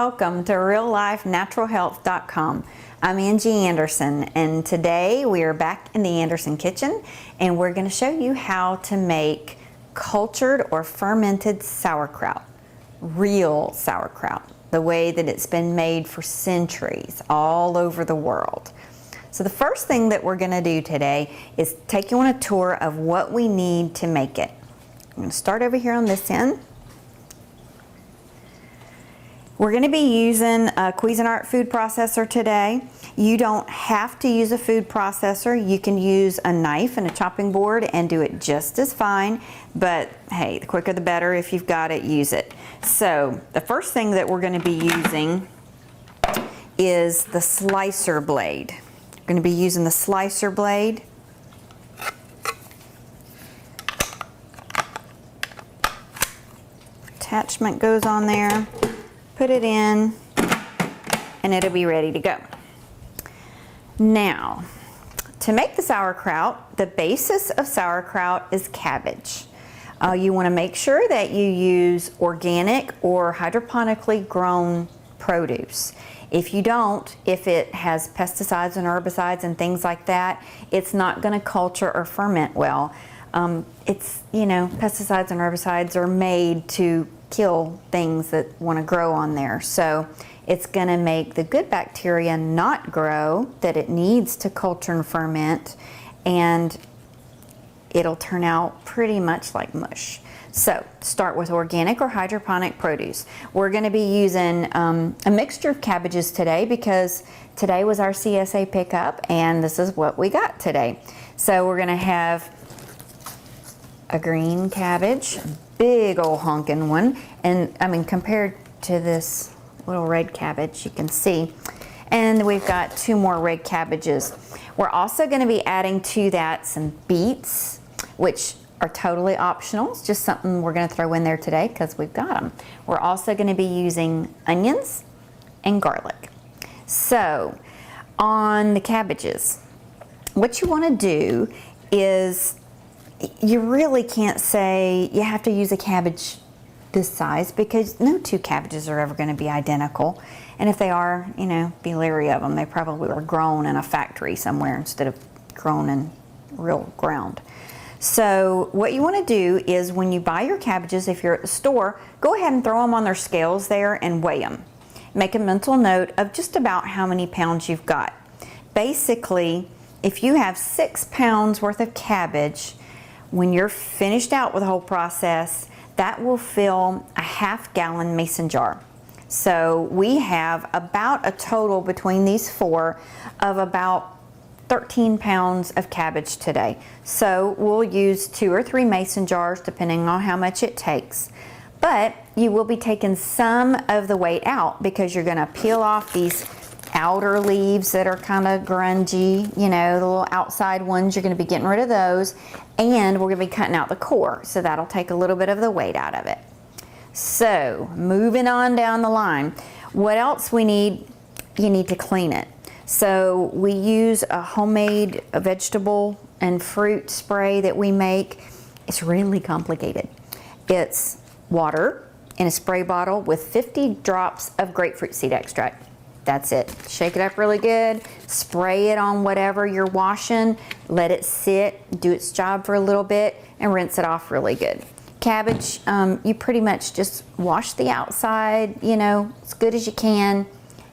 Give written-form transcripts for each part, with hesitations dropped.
welcome to reallifenaturalhealth.com. I'm Angie Anderson, and today we are back in the Anderson kitchen, and we're going to show you how to make cultured or fermented sauerkraut. Real sauerkraut, the way that it's been made for centuries all over the world. So the first thing that we're going to do today is take you on a tour of what we need to make it. I'm going to start over here on this end. We're going to be using a Cuisinart food processor today. You don't have to use a food processor. You can use a knife and a chopping board and do it just as fine. But hey, the quicker the better. If you've got it, use it. So the first thing that we're going to be using is the slicer blade. We're going to be using the slicer blade. Attachment goes on there. Put it in, and it'll be ready to go. Now, to make the sauerkraut, the basis of sauerkraut is cabbage. You want to make sure that you use organic or hydroponically grown produce. If you don't, if it has pesticides and herbicides and things like that, it's not going to culture or ferment well. Pesticides and herbicides are made to kill things that want to grow on there. So it's going to make the good bacteria not grow that it needs to culture and ferment, and it'll turn out pretty much like mush. So start with organic or hydroponic produce. We're going to be using a mixture of cabbages today because today was our CSA pickup and this is what we got today. So we're going to have a green cabbage, big old honking one, and I mean compared to this little red cabbage, you can see. And we've got two more red cabbages. We're also going to be adding to that some beets, which are totally optional. It's just something we're going to throw in there today because we've got them. We're also going to be using onions and garlic. So on the cabbages, what you want to do is, you really can't say you have to use a cabbage this size because no two cabbages are ever going to be identical. And if they are, be leery of them. They probably were grown in a factory somewhere instead of grown in real ground. So what you want to do is when you buy your cabbages, if you're at the store, go ahead and throw them on their scales there and weigh them. Make a mental note of just about how many pounds you've got. Basically, if you have 6 pounds worth of cabbage, when you're finished out with the whole process, that will fill a half-gallon mason jar. So we have about a total between these four of about 13 pounds of cabbage today. So we'll use 2 or 3 mason jars depending on how much it takes. But you will be taking some of the weight out because you're going to peel off these outer leaves that are kind of grungy, the little outside ones. You're going to be getting rid of those, and we're going to be cutting out the core, so that'll take a little bit of the weight out of it. So moving on down the line, what else we need? You need to clean it. So we use a homemade vegetable and fruit spray that we make. It's really complicated. It's water in a spray bottle with 50 drops of grapefruit seed extract. That's it. Shake it up really good, spray it on whatever you're washing, let it sit, do its job for a little bit, and rinse it off really good. Cabbage, you pretty much just wash the outside, as good as you can,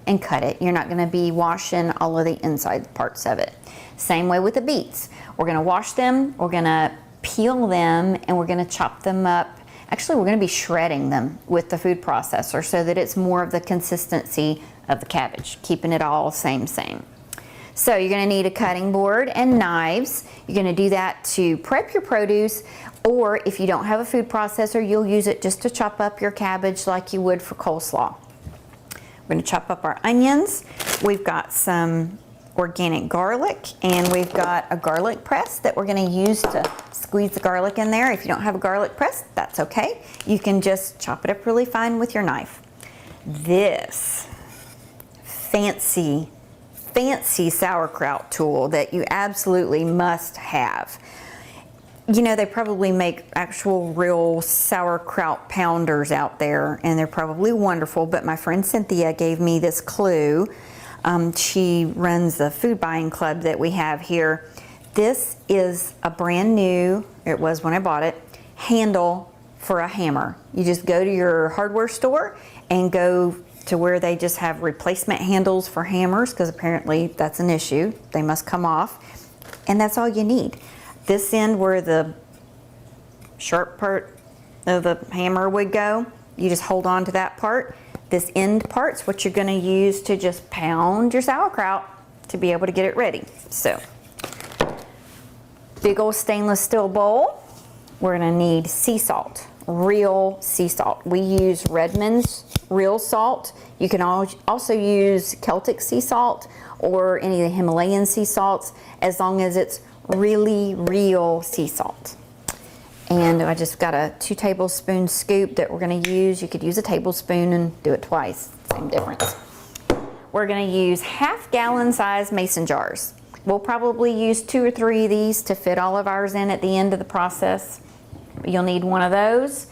and cut it. You're not going to be washing all of the inside parts of it. Same way with the beets. We're going to wash them, we're going to peel them, and we're going to chop them up. Actually, we're going to be shredding them with the food processor so that it's more of the consistency of the cabbage, keeping it all same. So you're going to need a cutting board and knives. You're going to do that to prep your produce, or if you don't have a food processor, you'll use it just to chop up your cabbage like you would for coleslaw. We're going to chop up our onions. We've got some organic garlic, and we've got a garlic press that we're going to use to squeeze the garlic in there. If you don't have a garlic press, that's okay. You can just chop it up really fine with your knife. This fancy sauerkraut tool that you absolutely must have. you know, they probably make actual real sauerkraut pounders out there, and they're probably wonderful, but my friend Cynthia gave me this clue. She runs the food buying club that we have here. This is a brand new, it was when I bought it, handle for a hammer. You just go to your hardware store and go to where they just have replacement handles for hammers, because apparently that's an issue. They must come off, and that's all you need. This end where the sharp part of the hammer would go, you just hold on to that part. This end part's what you're gonna use to just pound your sauerkraut to be able to get it ready. So, big old stainless steel bowl. We're gonna need sea salt, real sea salt. We use Redmond's real salt. You can also use Celtic sea salt or any of the Himalayan sea salts, as long as it's really real sea salt. And I just got a 2 tablespoon scoop that we're going to use. You could use a tablespoon and do it twice, same difference. We're going to use 1/2 gallon size mason jars. We'll probably use 2 or 3 of these to fit all of ours in at the end of the process. You'll need one of those.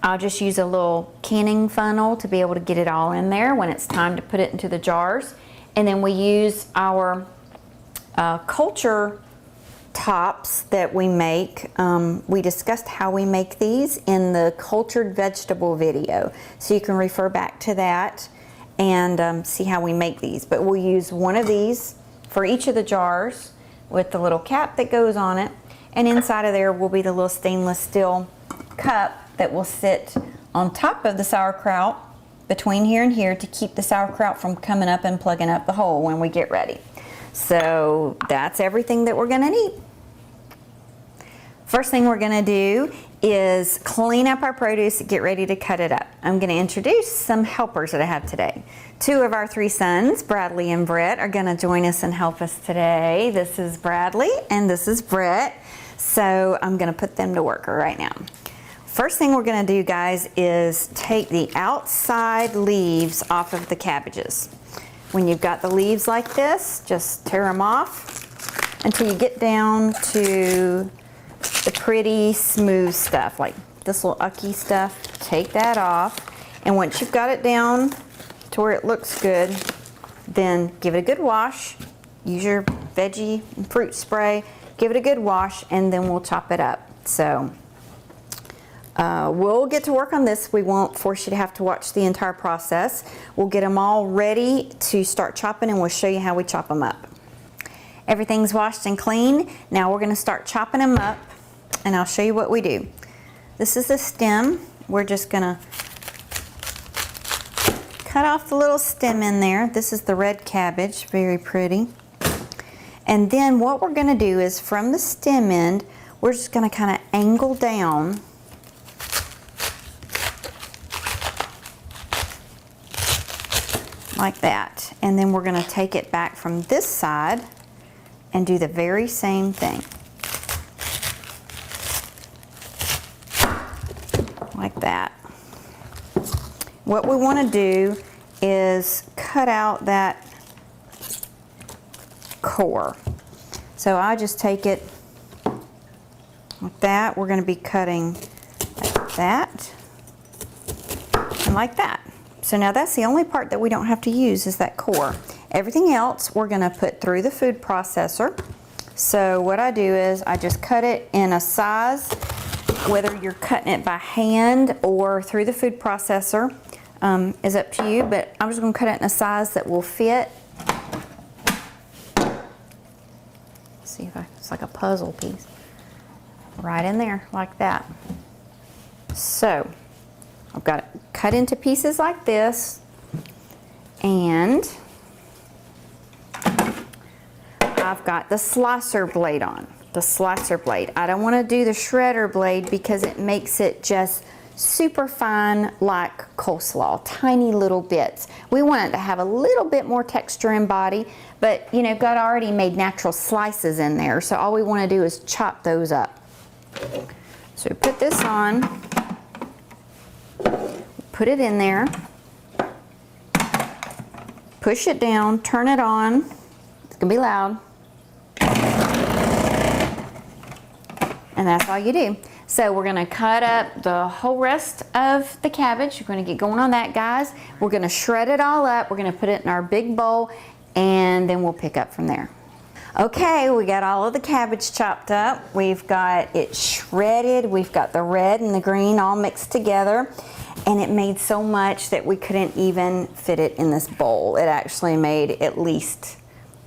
I'll just use a little canning funnel to be able to get it all in there when it's time to put it into the jars. And then we use our culture tops that we make. We discussed how we make these in the cultured vegetable video, so you can refer back to that and see how we make these. But we'll use one of these for each of the jars with the little cap that goes on it, and inside of there will be the little stainless steel cup that will sit on top of the sauerkraut between here and here to keep the sauerkraut from coming up and plugging up the hole when we get ready. So that's everything that we're gonna need. First thing we're gonna do is clean up our produce, get ready to cut it up. I'm gonna introduce some helpers that I have today. 2 of our 3 sons, Bradley and Brett, are gonna join us and help us today. This is Bradley and this is Brett. So I'm gonna put them to work right now. First thing we're gonna do, guys, is take the outside leaves off of the cabbages. When you've got the leaves like this, just tear them off until you get down to the pretty smooth stuff, like this little ucky stuff. Take that off, and once you've got it down to where it looks good, then give it a good wash. Use your veggie and fruit spray, give it a good wash, and then we'll chop it up. So we'll get to work on this. We won't force you to have to watch the entire process. We'll get them all ready to start chopping, and we'll show you how we chop them up. Everything's washed and clean. Now we're going to start chopping them up, and I'll show you what we do. This is the stem. We're just going to cut off the little stem in there. This is the red cabbage, very pretty. And then what we're going to do is from the stem end, we're just going to kind of angle down like that, and then we're going to take it back from this side and do the very same thing, like that. What we want to do is cut out that core. So I just take it like that. We're going to be cutting like that and like that. So now that's the only part that we don't have to use, is that core. Everything else we're going to put through the food processor. So what I do is I just cut it in a size, whether you're cutting it by hand or through the food processor is up to you, but I'm just going to cut it in a size that will fit. See if it's like a puzzle piece. Right in there, like that. So I've got it cut into pieces like this, and I've got the slicer blade on. The slicer blade. I don't want to do the shredder blade because it makes it just super fine like coleslaw, tiny little bits. We want it to have a little bit more texture and body, but you know, got already made natural slices in there, so all we want to do is chop those up. So put this on, put it in there, push it down, turn it on, it's gonna be loud, And that's all you do. So we're gonna cut up the whole rest of the cabbage. We're gonna get going on that, guys. We're gonna shred it all up. We're gonna put it in our big bowl, and then we'll pick up from there. Okay, we got all of the cabbage chopped up. We've got it shredded. We've got the red and the green all mixed together. And it made so much that we couldn't even fit it in this bowl. It actually made at least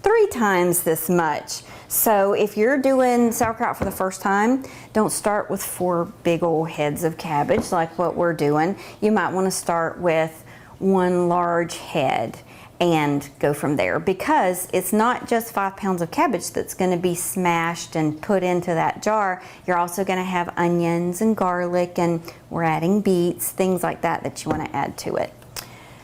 3 times this much. So if you're doing sauerkraut for the first time, don't start with 4 big old heads of cabbage like what we're doing. You might want to start with 1 large head and go from there, because it's not just 5 pounds of cabbage that's going to be smashed and put into that jar. You're also going to have onions and garlic, and we're adding beets, things like that that you want to add to it.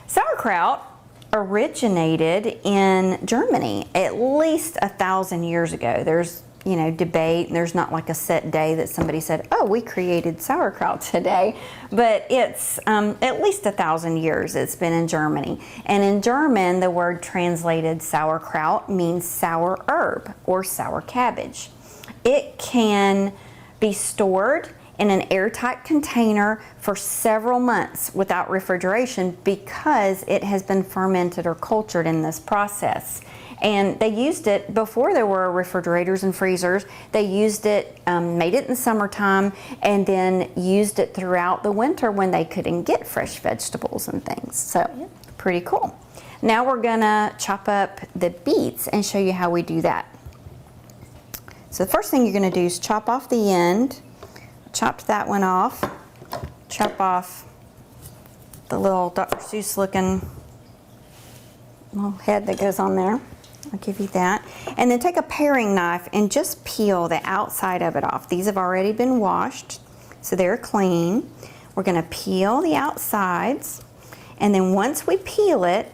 Sauerkraut originated in Germany at least 1,000 years ago. There's, you know, debate, and there's not like a set day that somebody said, oh, we created sauerkraut today, but it's at least 1,000 years it's been in Germany. And in German, the word translated sauerkraut means sour herb or sour cabbage. It can be stored in an airtight container for several months without refrigeration because it has been fermented or cultured in this process. And they used it before there were refrigerators and freezers. They used it, made it in the summertime, and then used it throughout the winter when they couldn't get fresh vegetables and things. So, pretty cool. Now we're gonna chop up the beets and show you how we do that. So the first thing you're gonna do is chop off the end. Chopped that one off. Chop off the little Dr. Seuss looking little head that goes on there. I'll give you that. And then take a paring knife and just peel the outside of it off. These have already been washed, so they're clean. We're gonna peel the outsides, and then once we peel it,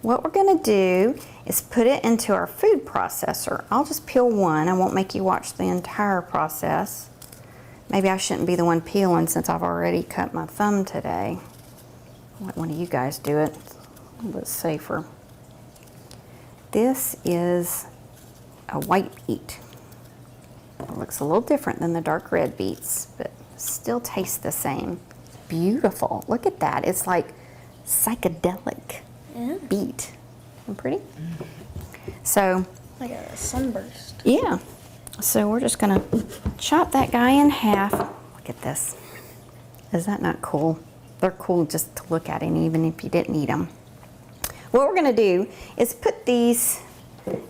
what we're gonna do is put it into our food processor. I'll just peel one. I won't make you watch the entire process. Maybe I shouldn't be the one peeling since I've already cut my thumb today. Let one of you guys do it. A little bit safer. This is a white beet. It looks a little different than the dark red beets, but still tastes the same. Beautiful. Look at that. It's like psychedelic beet. Isn't it pretty? So, like a sunburst. Yeah. So we're just gonna chop that guy in half. Look at this. Is that not cool? They're cool just to look at, and even if you didn't eat them. What we're gonna do is put these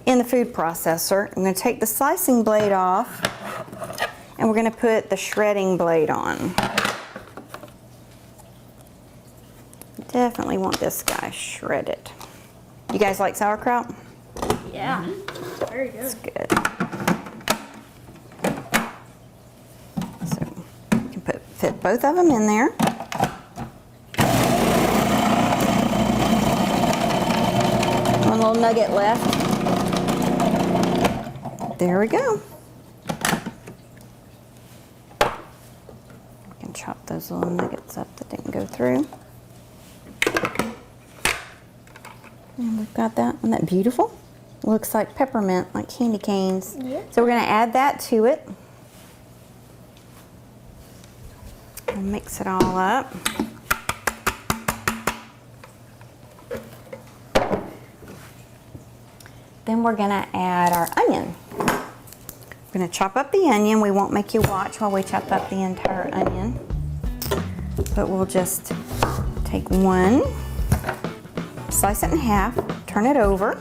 in the food processor. I'm gonna take the slicing blade off, and we're gonna put the shredding blade on. Definitely want this guy shredded. You guys like sauerkraut? Yeah, very good. It's good. So you can fit both of them in there. One little nugget left. There we go. We can chop those little nuggets up that didn't go through. And we've got that. Isn't that beautiful? Looks like peppermint, like candy canes. Yeah. So we're going to add that to it. And mix it all up. Then we're going to add our onion. We're going to chop up the onion. We won't make you watch while we chop up the entire onion. But we'll just take one, slice it in half, turn it over.